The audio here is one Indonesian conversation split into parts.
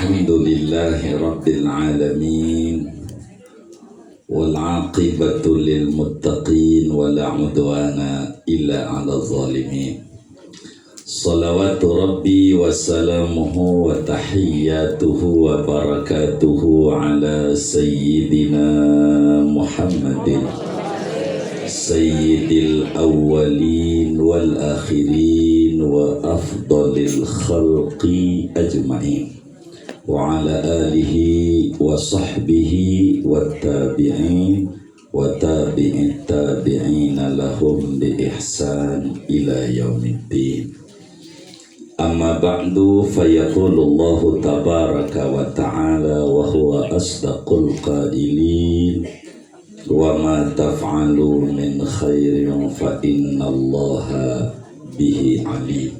Alhamdulillahi Rabbil Alamin Wal'aqibatu lil muttaqin Wala udwana illa ala zalimin. Salawatu Rabbi wa salamuhu wa tahiyyatuhu wa barakatuhu ala Sayyidina Muhammadin Sayyidil awwalin wal akhirin wa afdalil khalqi ajma'in wa ala alihi wa sahbihi wa tabi'in wa tabi'in tabi'ina lahum bi ihsan ila yaumiddin. Amma ba'du, fayaqulullahu tabaraka wa ta'ala wa huwa asdaqul qailin wa ma taf'alu min khairin fa innallaha bihi alim.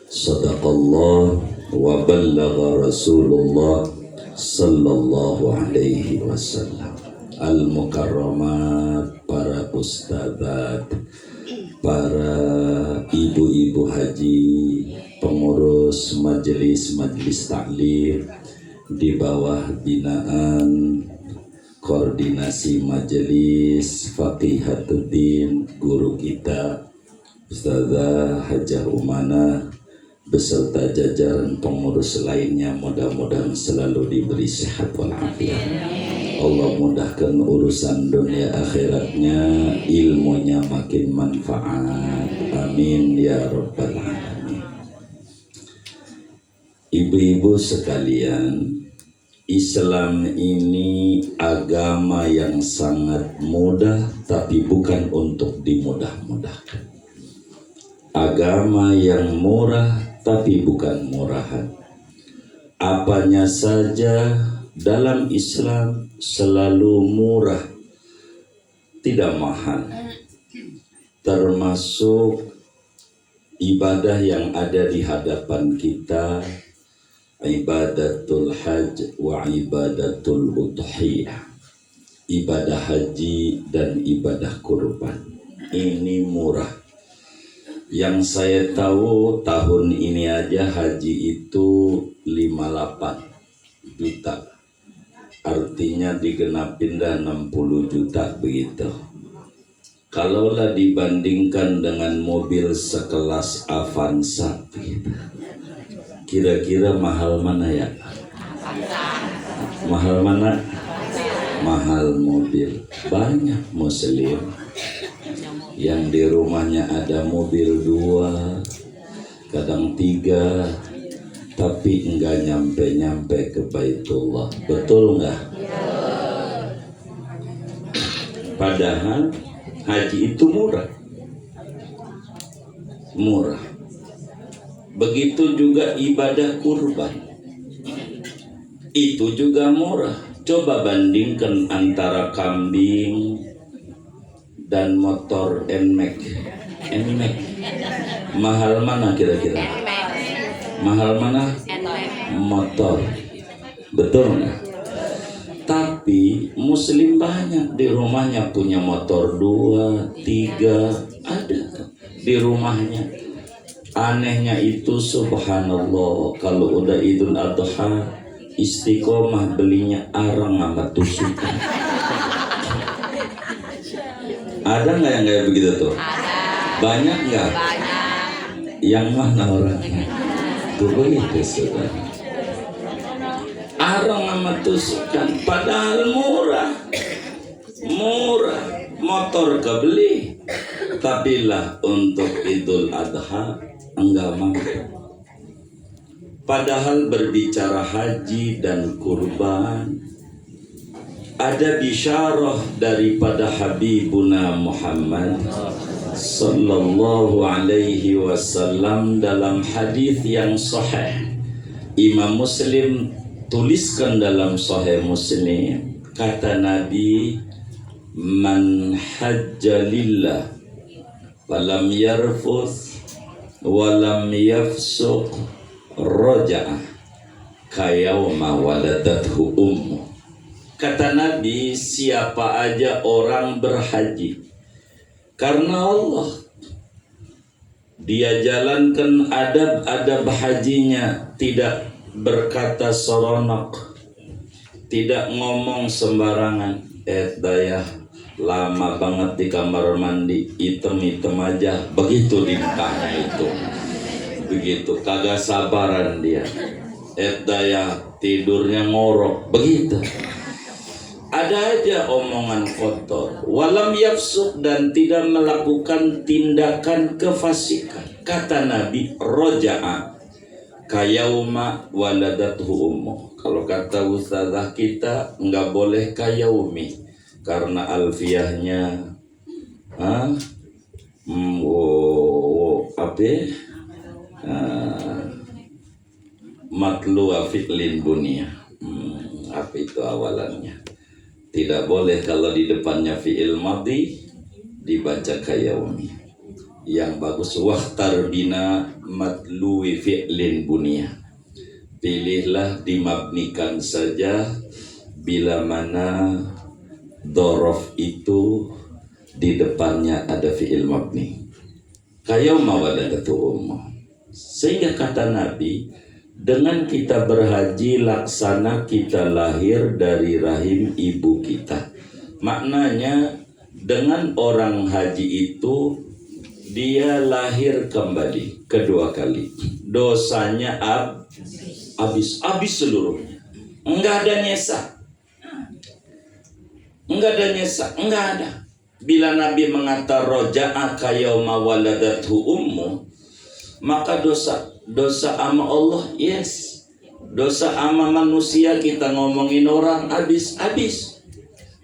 Sadaqallah wa ballagha Rasulullah sallallahu alaihi wasallam. Al-mukarramat, para ustadzat, para ibu-ibu haji, pengurus majelis taklim di bawah binaan koordinasi majelis Faqihatuddin, guru kita Ustazah Hajah Umanah beserta jajaran pengurus lainnya, mudah-mudahan selalu diberi sehat walafiat. Allah mudahkan urusan dunia akhiratnya, ilmunya makin manfaat. Amin ya rabbal alamin. Ibu-ibu sekalian, Islam ini agama yang sangat mudah, tapi bukan untuk dimudah-mudahkan. Agama yang murah, tapi bukan murahan. Apanya saja dalam Islam selalu murah, tidak mahal. Termasuk ibadah yang ada di hadapan kita, ibadatul hajj wa ibadatul udhiyah, ibadah haji dan ibadah kurban. Ini murah. Yang saya tahu tahun ini aja haji itu 58 juta. Artinya digenapin dah 60 juta begitu. Kalaulah dibandingkan dengan mobil sekelas Avanza, kira-kira mahal mana ya? Mahal mana? Mahal mobil. Banyak muslim yang di rumahnya ada mobil 2, kadang 3, tapi enggak nyampe-nyampe ke Baitullah. Betul enggak? Padahal haji itu murah. Murah. Begitu juga ibadah kurban. Itu juga murah. Coba bandingkan antara kambing dan motor NMAX. Mahal mana kira-kira? Mahal mana? Motor. Betul nggak? Tapi muslim banyak di rumahnya punya motor 2, 3, ada di rumahnya. Anehnya itu subhanallah, kalau udah Idul Adha istiqomah belinya arang sama tusukan. Ada nggak yang kayak begitu tuh? Banyak nggak? Yang mana orangnya? Tuh begitu saudara. Arang sama tusukan, padahal murah. Murah, motor kebeli. Tapi lah untuk Idul Adha enggak mampu. Padahal berbicara haji dan kurban, ada bisyarah daripada Habibuna Muhammad sallallahu alaihi wasallam dalam hadis yang sahih. Imam Muslim tuliskan dalam Sahih Muslim, kata Nabi, man hajja lillah walam yarfuth walam yafsuq raja'ah kayawma waladathu ummu. Kata Nabi, siapa aja orang berhaji karena Allah, dia jalankan adab-adab hajinya, tidak berkata seronok, tidak ngomong sembarangan. Daya lama banget di kamar mandi, item-item aja, begitu di mukanya itu. Begitu, kagak sabaran dia. Daya tidurnya ngorok, begitu. Ada aja omongan kotor. Walam yafsuk, dan tidak melakukan tindakan kefasikan. Kata Nabi, roja'a kayauma waladathu ummu. Kalau kata ustazah kita, nggak boleh kayaumi, karena alfiahnya matlu'a fi'lin bunia. Apa itu awalannya? Tidak boleh kalau di depannya fi'il madhi dibaca kayaumi. Yang bagus wahtar bina matluwi fi'lin bunia. Pilihlah dimabnikan saja bila mana dorof itu di depannya ada fi'il mabni. Kayauma waladatu ummu. Sehingga kata Nabi, dengan kita berhaji laksana kita lahir dari rahim ibu kita. Maknanya dengan orang haji itu dia lahir kembali kedua kali. Dosanya habis seluruhnya. Enggak ada nyesa. Enggak ada. Bila Nabi mengata roja'a kayauma waladathu ummu, maka dosa ama Allah, yes. Dosa ama manusia kita ngomongin orang habis.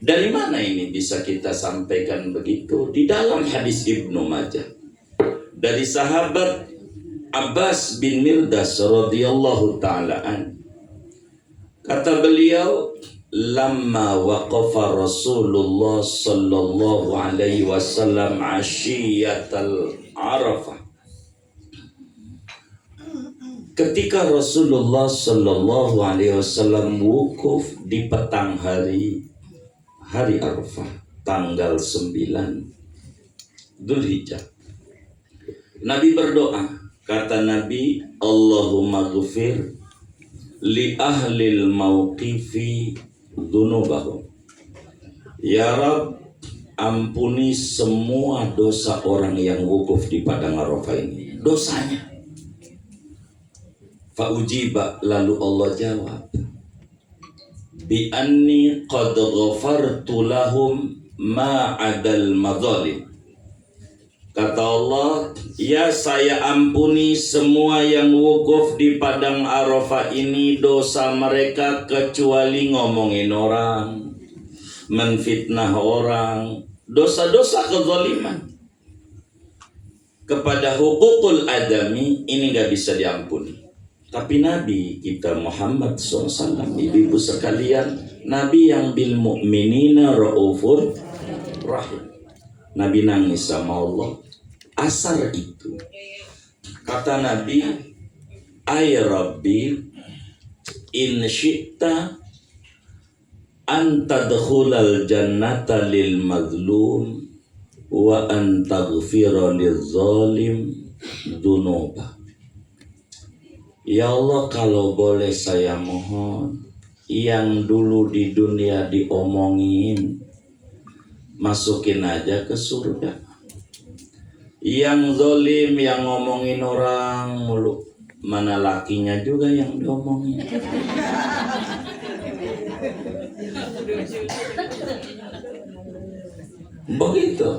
Dari mana ini bisa kita sampaikan begitu? Di dalam hadis Ibnu Majah dari sahabat Abbas bin Mirdas radhiyallahu ta'ala an, kata beliau, lamma waqafa Rasulullah sallallahu alaihi wasallam ashiyatal Arafah. Ketika Rasulullah sallallahu alaihi wasallam wukuf di petang hari Arafah, tanggal 9 Dzulhijjah, Nabi berdoa. Kata Nabi, Allahumma ghfir li ahlil mauqifi dzunubahum. Ya Rabb, ampuni semua dosa orang yang wukuf di padang Arafah ini, dosanya. Fa'ujiba, lalu Allah jawab, bi anni qad ghafartu lahum ma'adal madzalim. Kata Allah, ya saya ampuni semua yang wukuf di padang Arafah ini dosa mereka, kecuali ngomongin orang, menfitnah orang, dosa-dosa kezaliman kepada hukukul adami, ini gak bisa diampuni. Tapi Nabi kita Muhammad SAW, ibu-ibu sekalian, Nabi yang bil mu'minina ra'ufur rahim. Nabi nangis sama Allah. Asar itu, kata Nabi, ay Rabbi, in syi'ta an tadkhulal jannata lil mazlum wa an taghfira lil zalim dunuba. Ya Allah, kalau boleh saya mohon, yang dulu di dunia diomongin, masukin aja ke surga. Yang zalim, yang ngomongin orang mulu, mana lakinya juga yang diomongin. Begitu.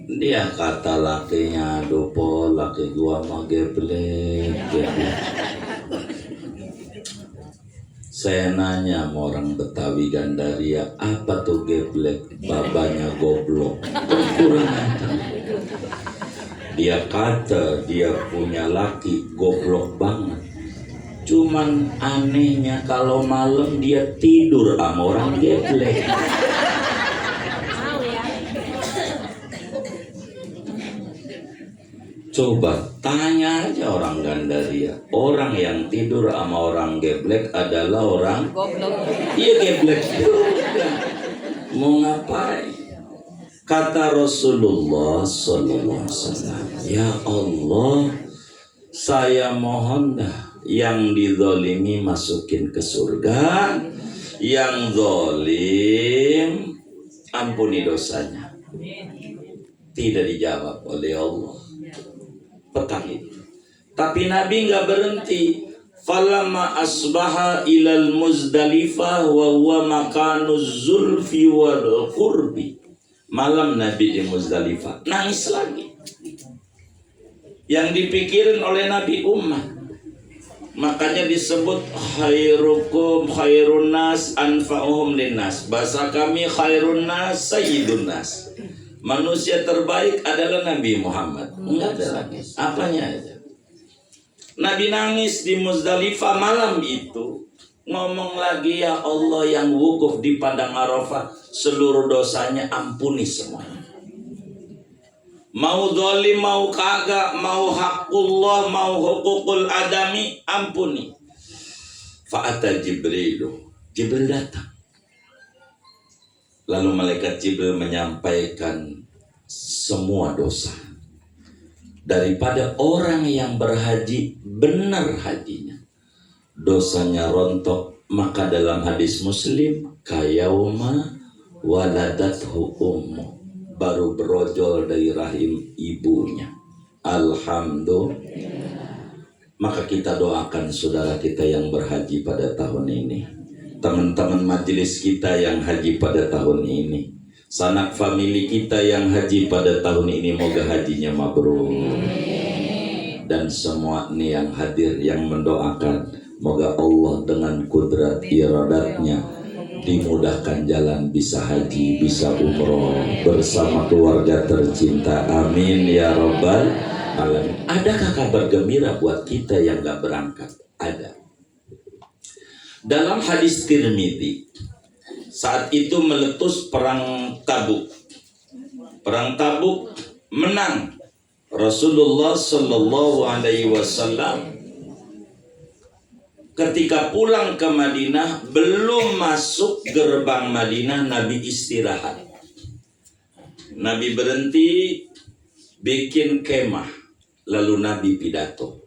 Dia kata lakinya, dopo laki gua mah geblek. Saya nanya sama orang Betawi Gandaria, apa tuh geblek? Babanya goblok. Kurang ajar. Dia kata dia punya laki goblok banget. Cuman anehnya kalau malam dia tidur sama orang geblek. Coba tanya aja orang Gandaria, orang yang tidur sama orang geblek adalah orang goblok. Iya, geblek juga. Mau ngapain? Kata Rasulullah sallallahu alaihi wasallam, ya Allah, saya mohon dah, Yang dizolimi masukin ke surga, yang zolim ampuni dosanya. Tidak dijawab oleh Allah. Petang itu. Tapi Nabi nggak berhenti. Falamma asbaha ilal Muzdalifah wa huwa makanuz zulfi wal qurbi. Malam Nabi di Muzdalifah nangis lagi. Yang dipikirin oleh Nabi umat. Makanya disebut khairukum khairun nas anfa'uhum linnas. Bahasa kami khairun nas sayyidun nas. Manusia terbaik adalah Nabi Muhammad. Enggak ada lagi. Apanya aja. Nabi nangis di Muzdalifah malam itu. Ngomong lagi, ya Allah yang wukuf di padang Arafah, seluruh dosanya ampuni semuanya. Mau zalim, mau kagak, mau hakullah, mau hukukul adami, ampuni. Fa'ata Jibrilu. Jibril datang. Lalu malaikat Jibril menyampaikan semua dosa. Daripada orang yang berhaji benar hajinya, dosanya rontok. Maka dalam hadis Muslim, kayauma waladathu ummu, baru berojol dari rahim ibunya. Alhamdulillah. Maka kita doakan saudara kita yang berhaji pada tahun ini, teman-teman majelis kita yang haji pada tahun ini, sanak famili kita yang haji pada tahun ini, moga hajinya mabrur. Dan semua ini yang hadir yang mendoakan, moga Allah dengan kudrat iradatnya dimudahkan jalan, bisa haji, bisa umroh bersama keluarga tercinta. Amin ya rabbal alamin. Adakah kabar gembira buat kita yang gak berangkat? Ada. Dalam hadis Tirmidzi, saat itu meletus perang Tabuk. Perang Tabuk menang. Rasulullah Sallallahu Alaihi Wasallam ketika pulang ke Madinah, belum masuk gerbang Madinah, Nabi istirahat. Nabi berhenti, bikin kemah, lalu Nabi pidato.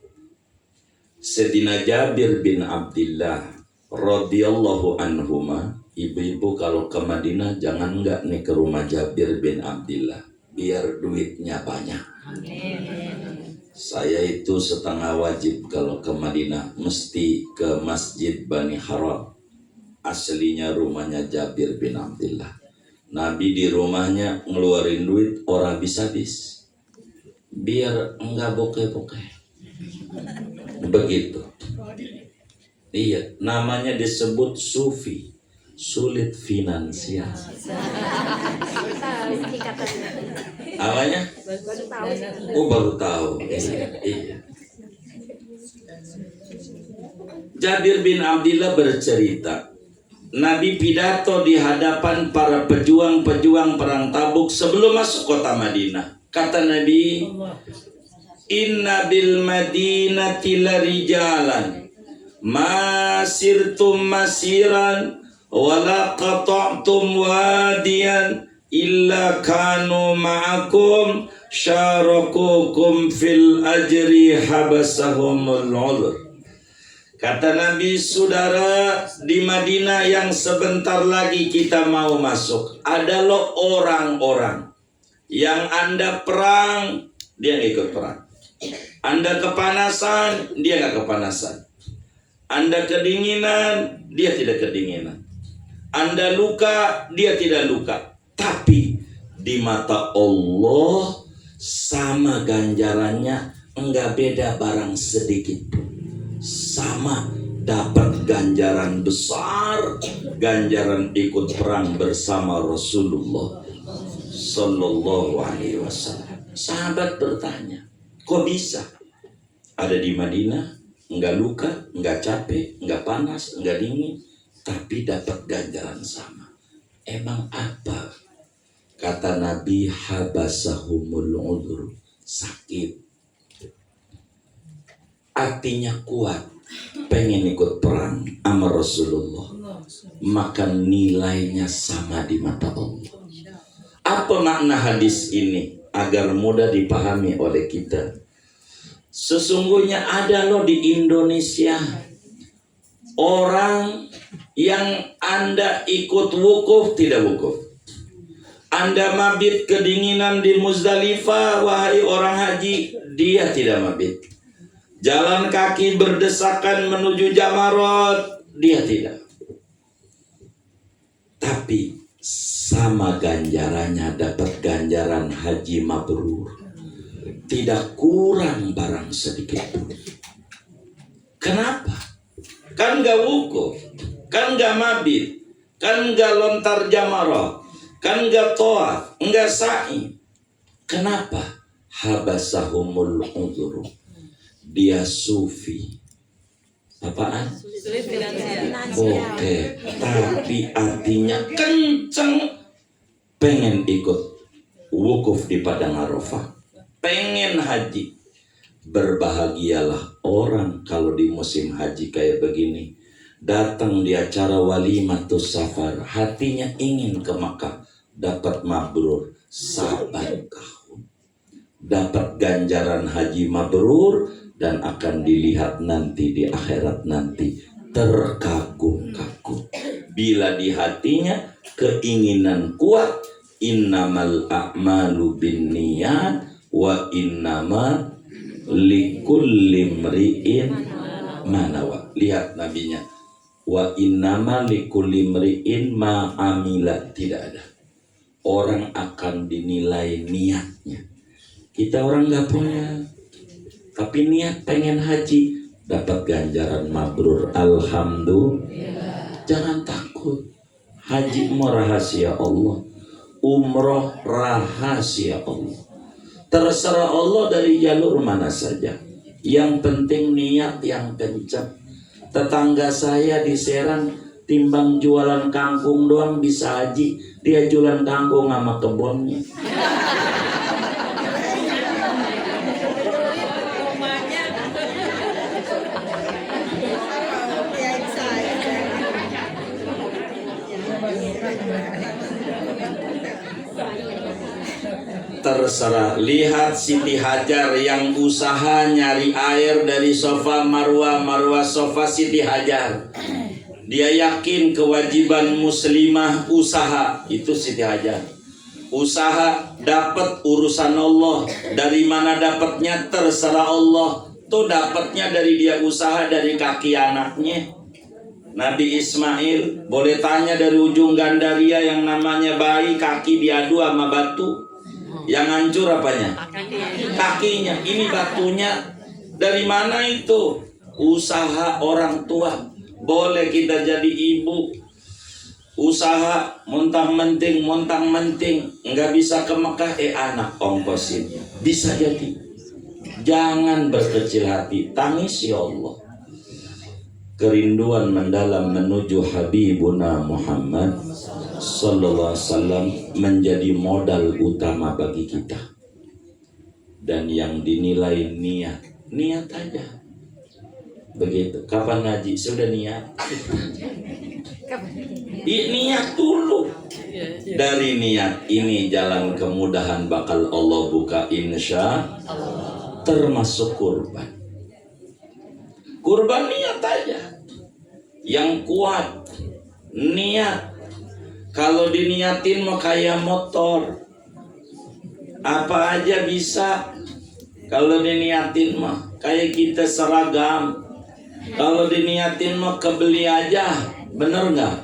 Sayyidina Jabir bin Abdullah radhiyallahu anhuma, ibu-ibu kalau ke Madinah jangan enggak nih ke rumah Jabir bin Abdullah, biar duitnya banyak. Saya itu setengah wajib kalau ke Madinah mesti ke Masjid Bani Haram. Aslinya rumahnya Jabir bin Abdullah. Nabi di rumahnya ngeluarin duit orang bis-bis, biar enggak bokeh-bokeh. Begitu. Iya, namanya disebut sufi, sulit finansial. Awalnya? Oh, baru tahu. Iya. Jabir bin Abdullah bercerita, Nabi pidato di hadapan para pejuang-pejuang perang Tabuk sebelum masuk kota Madinah. Kata Nabi, inna bil madinati larijalan masirtum masiran wala qata'tum wadiyan illa kanu ma'akum syarakukum fil ajri habasahumul ulur. Kata Nabi, saudara, di Madinah yang sebentar lagi kita mau masuk, ada loh orang-orang yang Anda perang, dia nggak ikut perang. Anda kepanasan, dia nggak kepanasan. Anda kedinginan, dia tidak kedinginan. Anda luka, dia tidak luka. Tapi di mata Allah sama ganjarannya, enggak beda barang sedikit pun. Sama dapat ganjaran besar, ganjaran ikut perang bersama Rasulullah Sallallahu Alaihi Wasallam. Sahabat bertanya, kok bisa ada di Madinah, enggak luka, enggak capek, enggak panas, enggak dingin, tapi dapat ganjaran sama? Emang apa? Kata Nabi, habasahumul udur, sakit. Artinya kuat, pengen ikut perang sama Rasulullah, maka nilainya sama di mata Allah. Apa makna hadis ini agar mudah dipahami oleh kita? Sesungguhnya ada loh di Indonesia orang yang Anda ikut wukuf tidak wukuf. Anda mabit kedinginan di Muzdalifah, wahai orang haji, dia tidak mabit. Jalan kaki berdesakan menuju Jamarot, dia tidak. Tapi sama ganjarannya, dapat ganjaran haji mabrur. Tidak kurang barang sedikit pun. Kenapa? Kan gak wukuf, kan gak mabit, kan gak lontar Jamarot, kan gak toaf, gak sa'i. Kenapa? Habasahumul udhuru. Dia sufi. Apaan? Oke, tapi artinya kenceng, pengen ikut wukuf di Padang Arafah, pengen haji. Berbahagialah orang kalau di musim haji kayak begini, datang di acara walimatus safar, hatinya ingin ke Makkah, dapat mabrur, sabar tahun, dapat ganjaran haji mabrur, dan akan dilihat nanti di akhirat nanti, terkagum-kagum. Bila di hatinya keinginan kuat, innamal a'malu binniyat wa innama likulli imri'in manawa. Lihat nabinya, wa innama likulli imri'in ma amila. Tidak ada. Orang akan dinilai niatnya. Kita orang gak punya, tapi niat pengen haji, dapat ganjaran mabrur. Alhamdulillah. Jangan takut. Haji mau rahasia Allah, umroh rahasia Allah. Terserah Allah dari jalur mana saja. Yang penting niat yang kencang. Tetangga saya di Serang, timbang jualan kangkung doang bisa haji, dia jualan kangkung sama kebunnya. Terserah. Lihat Siti Hajar yang usaha nyari air dari Safa Marwah, Marwah Safa, Siti Hajar. Dia yakin kewajiban muslimah usaha, itu Siti Hajar. Usaha dapat urusan Allah. Dari mana dapatnya terserah Allah. Tuh dapatnya dari dia usaha, dari kaki anaknya. Nabi Ismail boleh tanya dari ujung Gandaria yang namanya bayi, kaki diadu sama batu. Yang hancur apanya? Kakinya. Ini batunya dari mana itu? Usaha orang tua. Boleh kita jadi ibu, usaha montang-menting, nggak bisa ke Mekah, anak ongkosin. Bisa jadi. Jangan berkecil hati, tangis ya Allah. Kerinduan mendalam menuju Habibuna Muhammad Sallallahu Alaihi Wasallam menjadi modal utama bagi kita. Dan yang dinilai niat aja. Begitu. Kapan ngaji? Sudah niat. Niat dulu. Dari niat ini jalan kemudahan bakal Allah buka insya Allah. Termasuk kurban. Kurban niat aja. Yang kuat niat. Kalau diniatin mau kayak motor, apa aja bisa. Kalau diniatin mah kayak kita seragam. Kalau diniatin mah kebeli aja, bener nggak?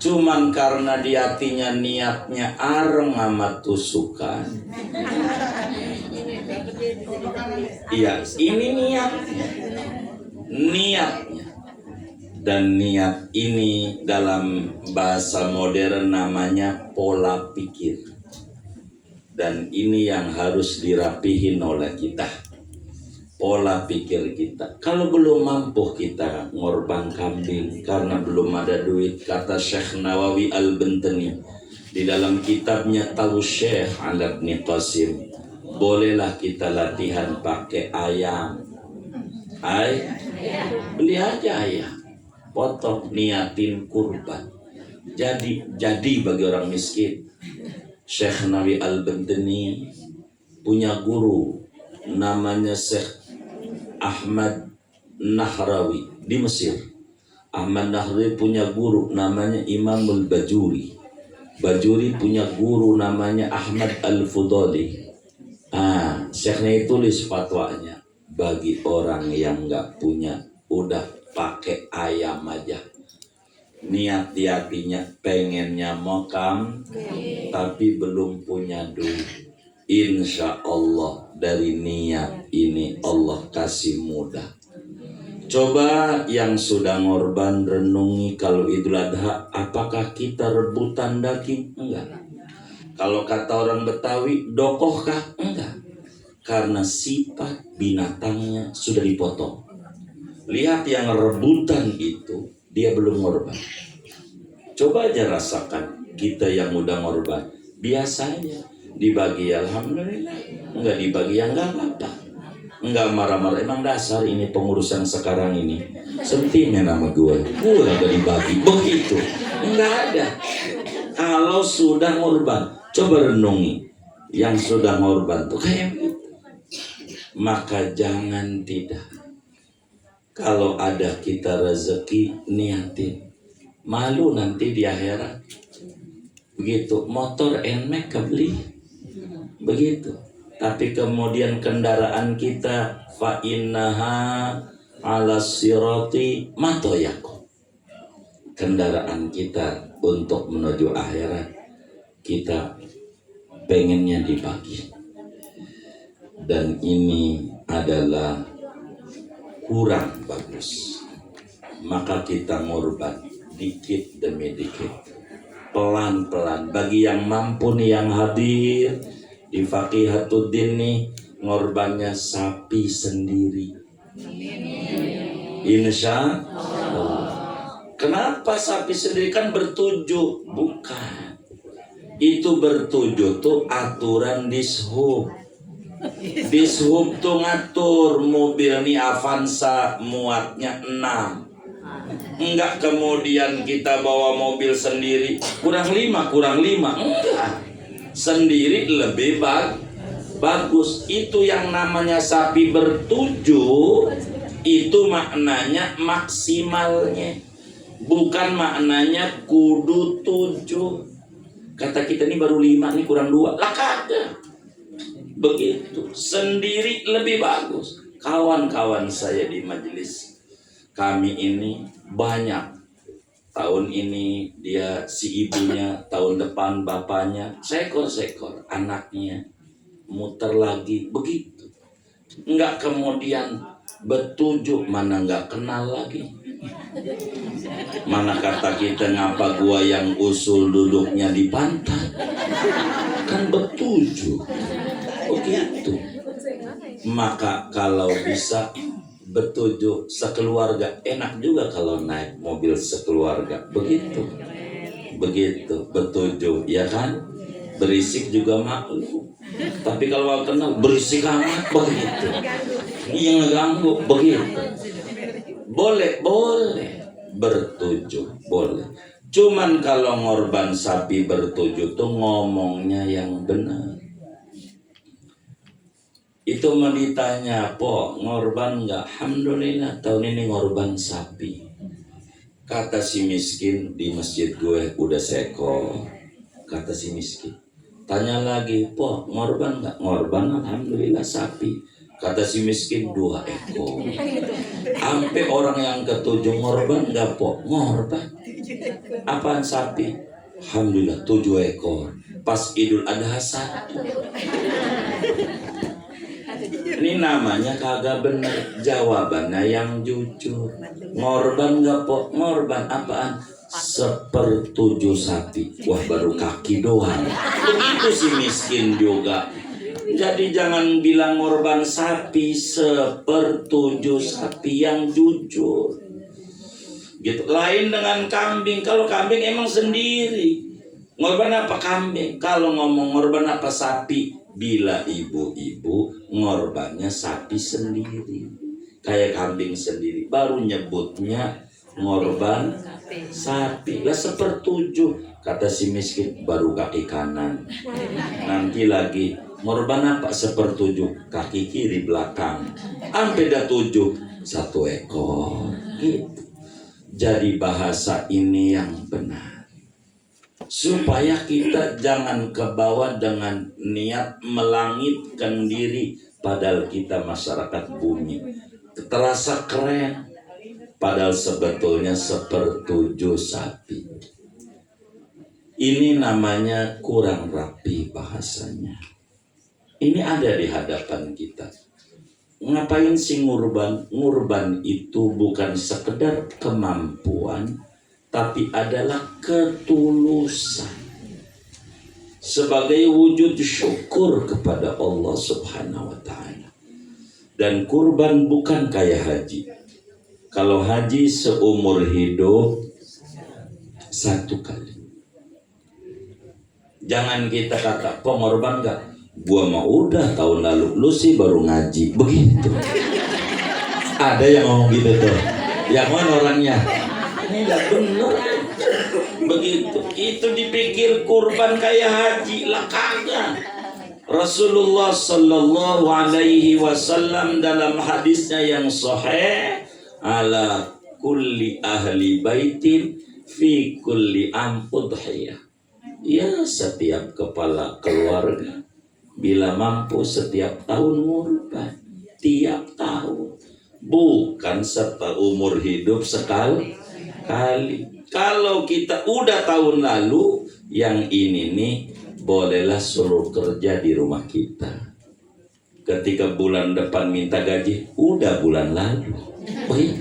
Cuman karena di hatinya niatnya areng sama tusukan. Iya, ini niatnya. Dan niat ini dalam bahasa modern namanya pola pikir. Dan ini yang harus dirapihin oleh kita. Pola pikir kita. Kalau belum mampu kita ngorban kambing karena belum ada duit, kata Syekh Nawawi Al-Bantani di dalam kitabnya Tausyekh ala Ibn Qasim, bolehlah kita latihan pakai ayam. Beli aja ayam, potong, niatin kurban. Jadi bagi orang miskin. Syekh Nawawi Al-Bantani punya guru namanya Syekh Ahmad Nahrawi di Mesir. Ahmad Nahrawi punya guru namanya Imamul Bajuri. Bajuri punya guru namanya Ahmad Al-Fudali. Syekhnya tulis fatwanya, bagi orang yang nggak punya, udah pakai ayam aja. Niat di hatinya pengennya makam, tapi belum punya duit. Insya Allah dari niat ini Allah kasih mudah. Coba yang sudah ngorban renungi, kalau Idul Adha apakah kita rebutan daging? Enggak. Kalau kata orang Betawi, dokohkah? Enggak. Karena sifat binatangnya sudah dipotong. Lihat yang rebutan itu, dia belum ngorban. Coba aja rasakan, kita yang udah ngorban, biasanya dibagi alhamdulillah, enggak dibagi ya enggak apa-apa, enggak marah-marah. Emang dasar ini pengurus yang sekarang ini sentimen sama gue enggak dibagi begitu, enggak ada. Kalau sudah ngorban, coba renungi yang sudah ngorban tuh kayak begitu. Maka jangan tidak, kalau ada kita rezeki niatin, malu nanti di akhirat. Begitu motor NMAX kebeli begitu, tapi kemudian kendaraan kita fa innaha ala sirati matoyako, kendaraan kita untuk menuju akhirat kita pengennya dibagi, dan ini adalah kurang bagus. Maka kita ngorban dikit demi dikit, pelan-pelan. Bagi yang mampu nih yang hadir di Faqihatuddin nih, ngorbannya sapi sendiri. Insya Allah. Kenapa sapi sendiri? Kan bertujuh. Bukan. Itu bertujuh tuh aturan dishub. Dishub tuh ngatur mobil nih Avanza muatnya 6. Enggak kemudian kita bawa mobil sendiri kurang 5. Enggak. Sendiri lebih bagus. Itu yang namanya sapi bertujuh, itu maknanya maksimalnya, bukan maknanya kudu 7. Kata kita ini baru 5 nih kurang 2 lah, kagak begitu. Sendiri lebih bagus. Kawan-kawan saya di majelis kami ini banyak. Tahun ini dia si ibunya, tahun depan bapaknya, sekor-sekor anaknya, muter lagi begitu. Enggak kemudian bertujuh, mana enggak kenal lagi. Mana kata kita ngapa gua yang usul duduknya di pantai. Kan bertujuh begitu. Maka kalau bisa bertujuh sekeluarga, enak juga kalau naik mobil sekeluarga begitu bertujuh, ya kan? Berisik juga maklum, tapi kalau kenal berisik amat begitu, yang ngeganggu begitu. Boleh bertujuh, boleh. Cuman kalau ngorban sapi bertujuh tuh ngomongnya yang benar. Itu mau ditanya, po ngorban nggak? Alhamdulillah tahun ini ngorban sapi. Kata si miskin di masjid gue udah sekor. Kata si miskin. Tanya lagi, po ngorban nggak? Ngorban alhamdulillah sapi. Kata si miskin 2 ekor. Sampai orang yang ketujuh, ngorban nggak po? Ngorban. Apaan sapi? Alhamdulillah 7 ekor. Pas Idul Adha 1. Ini namanya kagak bener. Jawabannya yang jujur. Ngorban gak po? Ngorban apaan? 1/7 sapi. Wah baru kaki doang. Begitu si miskin juga. Jadi jangan bilang ngorban sapi, 1/7 sapi, yang jujur. Gitu. Lain dengan kambing. Kalau kambing emang sendiri. Ngorban apa kambing? Kalau ngomong ngorban apa sapi? Bila ibu-ibu ngorbannya sapi sendiri, kayak kambing sendiri, baru nyebutnya ngorban sapi. Lah 1/7 kata si miskin, baru kaki kanan. Nanti lagi Ngorban apa? 1/7 kaki kiri belakang. Sampai dah 7 1 ekor. Gitu. Jadi bahasa ini yang benar. Supaya kita jangan kebawa dengan niat melangitkan diri, padahal kita masyarakat bumi. Terasa keren, padahal sebetulnya 1/7 sapi. Ini namanya kurang rapi bahasanya. Ini ada di hadapan kita. Ngapain sih ngurban? Ngurban itu bukan sekedar kemampuan, tapi adalah ketulusan sebagai wujud syukur kepada Allah Subhanahu wa ta'ala. Dan kurban bukan kayak haji. Kalau haji seumur hidup 1 kali. Jangan kita kata pengorban gak? Gua mah udah tahun lalu, lu sih baru ngaji. Begitu. Ada yang ngomong gitu tuh. Yang mana orangnya? Ini gak bener. Begitu. Itu dipikir kurban kayak haji lah, kagak. Rasulullah sallallahu alaihi wasallam dalam hadisnya yang sahih, ala kulli ahli baitin fi kulli am udhiyah. Ya, setiap kepala keluarga bila mampu setiap tahun ngurban, tiap tahun, bukan seumur hidup sekali. Kalau kita udah tahun lalu, yang ini nih bolehlah suruh kerja di rumah kita. Ketika bulan depan minta gaji, udah bulan lalu. Baik,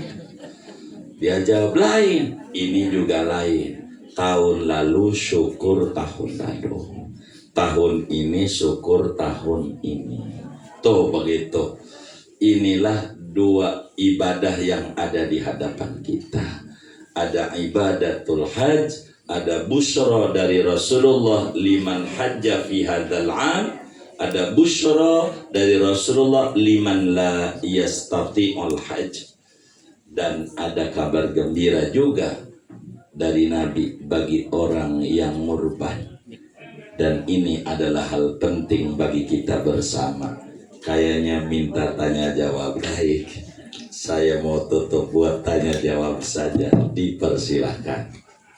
dia jawab lain, ini juga lain. Tahun lalu syukur tahun lalu, tahun ini syukur tahun ini. Tuh begitu. Inilah 2 ibadah yang ada di hadapan kita. Ada ibadatul hajj, ada busyra dari Rasulullah liman hajja fi hadzal 'am, ada busyra dari Rasulullah liman la yastati'ul hajj. Dan ada kabar gembira juga dari Nabi bagi orang yang ngurban. Dan ini adalah hal penting bagi kita bersama. Kayaknya minta tanya jawab. Baik, saya mau tutup buat tanya jawab saja. Dipersilahkan.